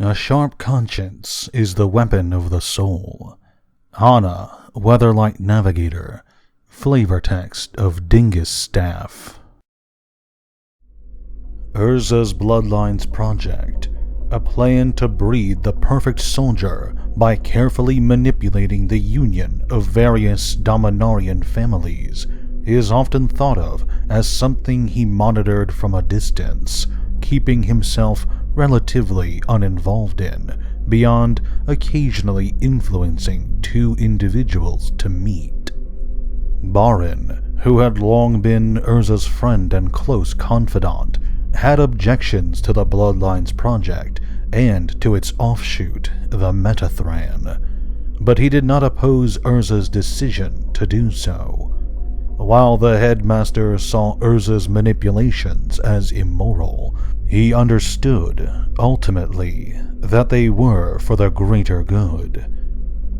A sharp conscience is the weapon of the soul. Hana, Weatherlight Navigator. Flavor text of Dingus Staff. Urza's Bloodlines Project, a plan to breed the perfect soldier by carefully manipulating the union of various Dominarian families, is often thought of as something he monitored from a distance, keeping himself relatively uninvolved in, beyond occasionally influencing two individuals to meet. Barin, who had long been Urza's friend and close confidant, had objections to the Bloodlines Project and to its offshoot, the Metathran, but he did not oppose Urza's decision to do so. While the headmaster saw Urza's manipulations as immoral, he understood, ultimately, that they were for the greater good.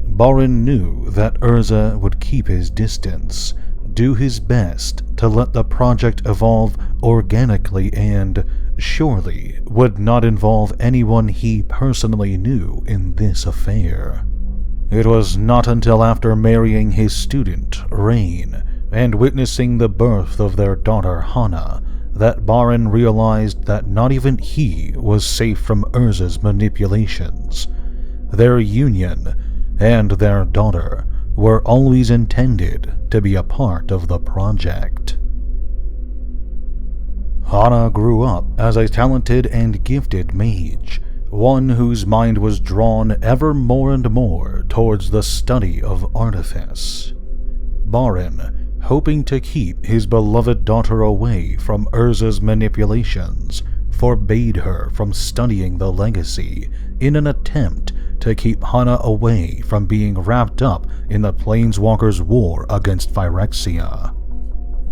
Barin knew that Urza would keep his distance, do his best to let the project evolve organically, and surely would not involve anyone he personally knew in this affair. It was not until after marrying his student, Rain, and witnessing the birth of their daughter Hana, that Barin realized that not even he was safe from Urza's manipulations. Their union and their daughter were always intended to be a part of the project. Hana grew up as a talented and gifted mage, one whose mind was drawn ever more and more towards the study of artifice. Barin, hoping to keep his beloved daughter away from Urza's manipulations, forbade her from studying the legacy in an attempt to keep Hana away from being wrapped up in the Planeswalkers' war against Phyrexia.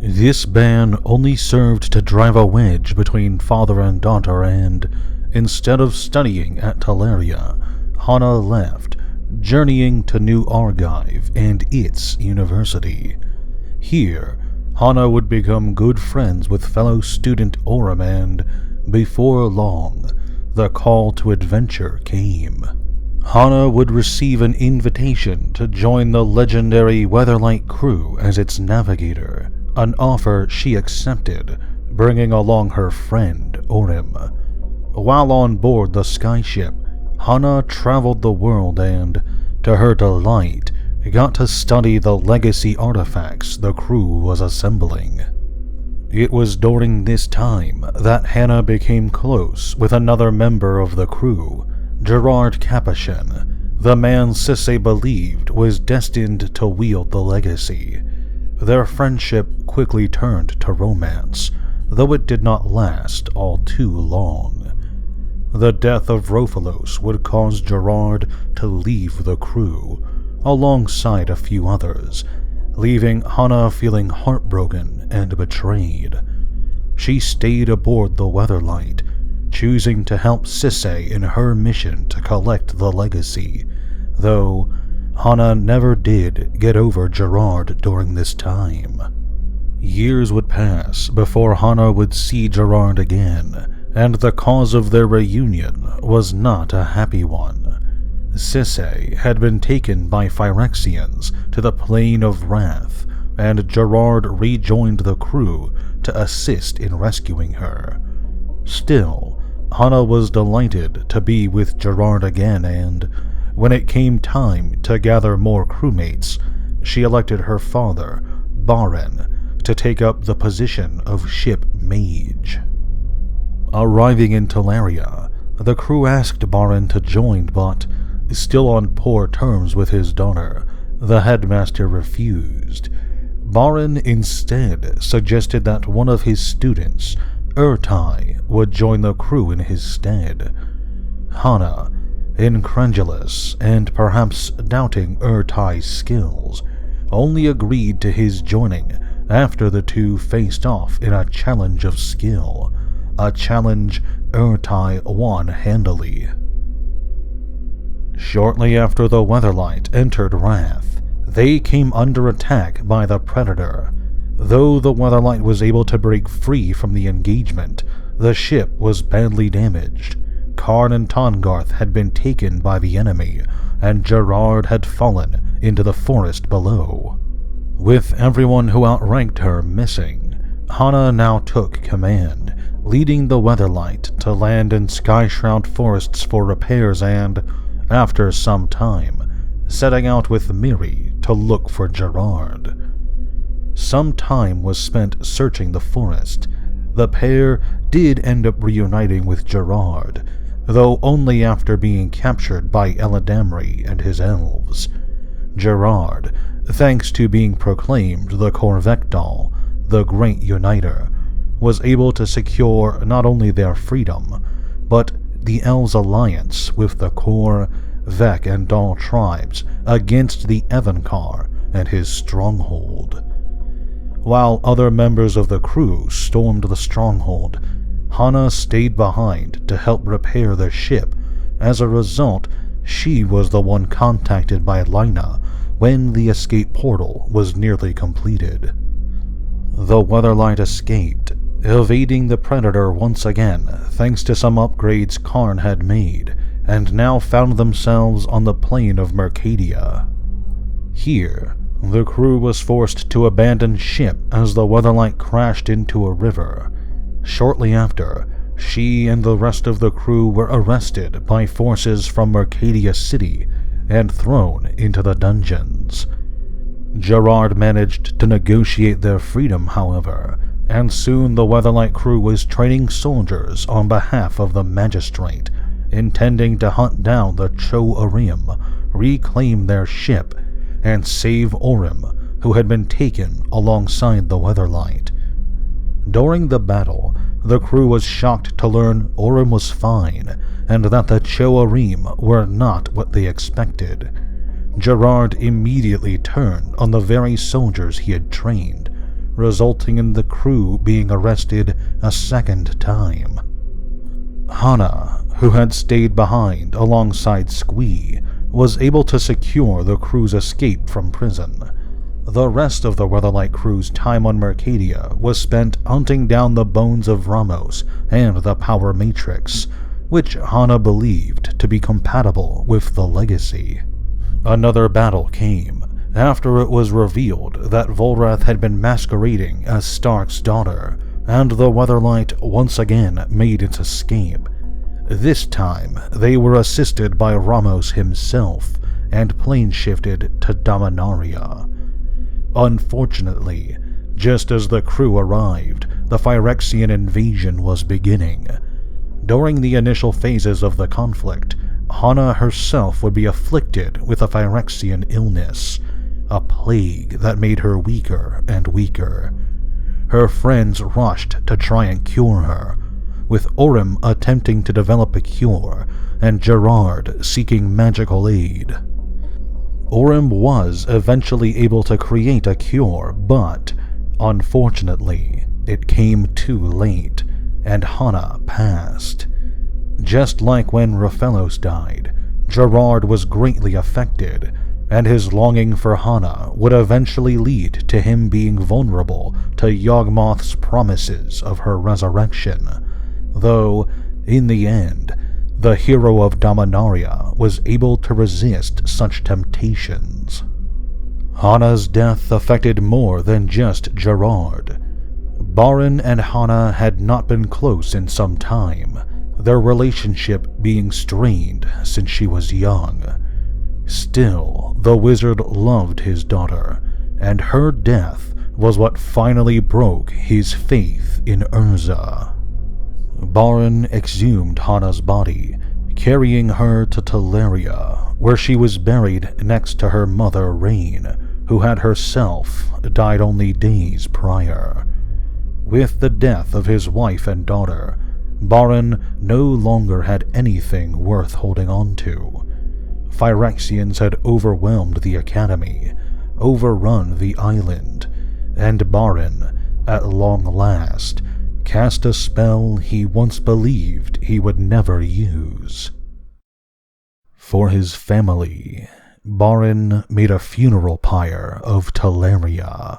This ban only served to drive a wedge between father and daughter, and instead of studying at Teleria, Hana left, journeying to New Argive and its university. Here, Hana would become good friends with fellow student Orim, and before long, the call to adventure came. Hana would receive an invitation to join the legendary Weatherlight crew as its navigator, an offer she accepted, bringing along her friend Orim. While on board the skyship, Hana traveled the world and, to her delight, got to study the legacy artifacts the crew was assembling. It was during this time that Hanna became close with another member of the crew, Gerard Capuchin, the man Sisse believed was destined to wield the legacy. Their friendship quickly turned to romance, though it did not last all too long. The death of Vorthos would cause Gerard to leave the crew, alongside a few others, leaving Hana feeling heartbroken and betrayed. She stayed aboard the Weatherlight, choosing to help Sisse in her mission to collect the legacy, though Hana never did get over Gerard during this time. Years would pass before Hana would see Gerard again, and the cause of their reunion was not a happy one. Sisse had been taken by Phyrexians to the Plane of Wrath, and Gerard rejoined the crew to assist in rescuing her. Still, Hana was delighted to be with Gerard again, and when it came time to gather more crewmates, she elected her father, Barin, to take up the position of ship mage. Arriving in Teleria, the crew asked Barin to join, but still on poor terms with his daughter, the headmaster refused. Barin instead suggested that one of his students, Urtai, would join the crew in his stead. Hana, incredulous and perhaps doubting Urtai's skills, only agreed to his joining after the two faced off in a challenge of skill, a challenge Urtai won handily. Shortly after the Weatherlight entered Wrath, they came under attack by the Predator. Though the Weatherlight was able to break free from the engagement, the ship was badly damaged, Karn and Tongarth had been taken by the enemy, and Gerard had fallen into the forest below. With everyone who outranked her missing, Hana now took command, leading the Weatherlight to land in Skyshroud forests for repairs and, after some time, setting out with Miri to look for Gerard. Some time was spent searching the forest. The pair did end up reuniting with Gerard, though only after being captured by Eladamri and his elves. Gerard, thanks to being proclaimed the Corvectal, the Great Uniter, was able to secure not only their freedom, but the elves' alliance with the Kor, Vek, and Dal tribes against the Evankar and his stronghold. While other members of the crew stormed the stronghold, Hana stayed behind to help repair the ship. As a result, she was the one contacted by Lina when the escape portal was nearly completed. The Weatherlight escaped, evading the Predator once again thanks to some upgrades Karn had made, and now found themselves on the plain of Mercadia. Here, the crew was forced to abandon ship as the Weatherlight crashed into a river. Shortly after, she and the rest of the crew were arrested by forces from Mercadia City and thrown into the dungeons. Gerard managed to negotiate their freedom, however, and soon the Weatherlight crew was training soldiers on behalf of the Magistrate, intending to hunt down the Cho Arim, reclaim their ship, and save Orim, who had been taken alongside the Weatherlight. During the battle, the crew was shocked to learn Orim was fine, and that the Cho Arim were not what they expected. Gerard immediately turned on the very soldiers he had trained, resulting in the crew being arrested a second time. Hana, who had stayed behind alongside Squee, was able to secure the crew's escape from prison. The rest of the Weatherlight crew's time on Mercadia was spent hunting down the bones of Ramos and the Power Matrix, which Hana believed to be compatible with the Legacy. Another battle came, after it was revealed that Volrath had been masquerading as Stark's daughter, and the Weatherlight once again made its escape. This time, they were assisted by Ramos himself, and plane-shifted to Dominaria. Unfortunately, just as the crew arrived, the Phyrexian invasion was beginning. During the initial phases of the conflict, Hana herself would be afflicted with a Phyrexian illness, a plague that made her weaker and weaker. Her friends rushed to try and cure her, with Orim attempting to develop a cure, and Gerard seeking magical aid. Orim was eventually able to create a cure, but, unfortunately, it came too late, and Hana passed. Just like when Raphelos died, Gerard was greatly affected, and his longing for Hana would eventually lead to him being vulnerable to Yawgmoth's promises of her resurrection, though, in the end, the hero of Dominaria was able to resist such temptations. Hana's death affected more than just Gerard. Barin and Hana had not been close in some time, their relationship being strained since she was young. Still, the wizard loved his daughter, and her death was what finally broke his faith in Urza. Barin exhumed Hana's body, carrying her to Teleria, where she was buried next to her mother Rain, who had herself died only days prior. With the death of his wife and daughter, Barin no longer had anything worth holding on to. Phyrexians had overwhelmed the academy, overrun the island, and Barin, at long last, cast a spell he once believed he would never use. For his family, Barin made a funeral pyre of Teleria.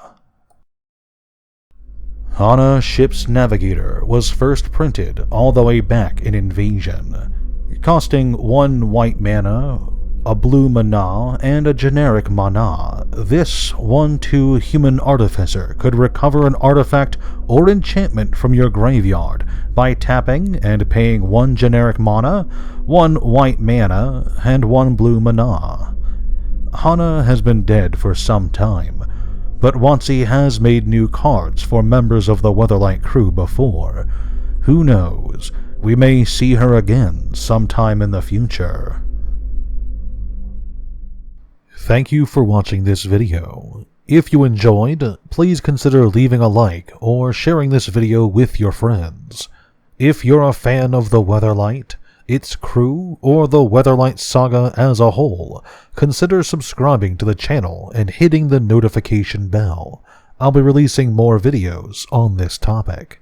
Hana Ship's Navigator was first printed all the way back in Invasion. Costing 1 white mana, a blue mana, and a generic mana, this 1/2 human artificer could recover an artifact or enchantment from your graveyard by tapping and paying 1 generic mana, 1 white mana, and 1 blue mana. Hana has been dead for some time, but WotC has made new cards for members of the Weatherlight crew before. Who knows, we may see her again sometime in the future. Thank you for watching this video. If you enjoyed, please consider leaving a like or sharing this video with your friends. If you're a fan of the Weatherlight, its crew, or the Weatherlight saga as a whole, consider subscribing to the channel and hitting the notification bell. I'll be releasing more videos on this topic.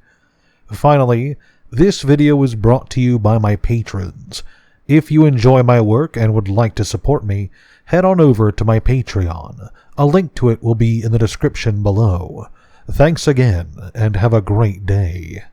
Finally, this video is brought to you by my patrons. If you enjoy my work and would like to support me, head on over to my Patreon. A link to it will be in the description below. Thanks again, and have a great day.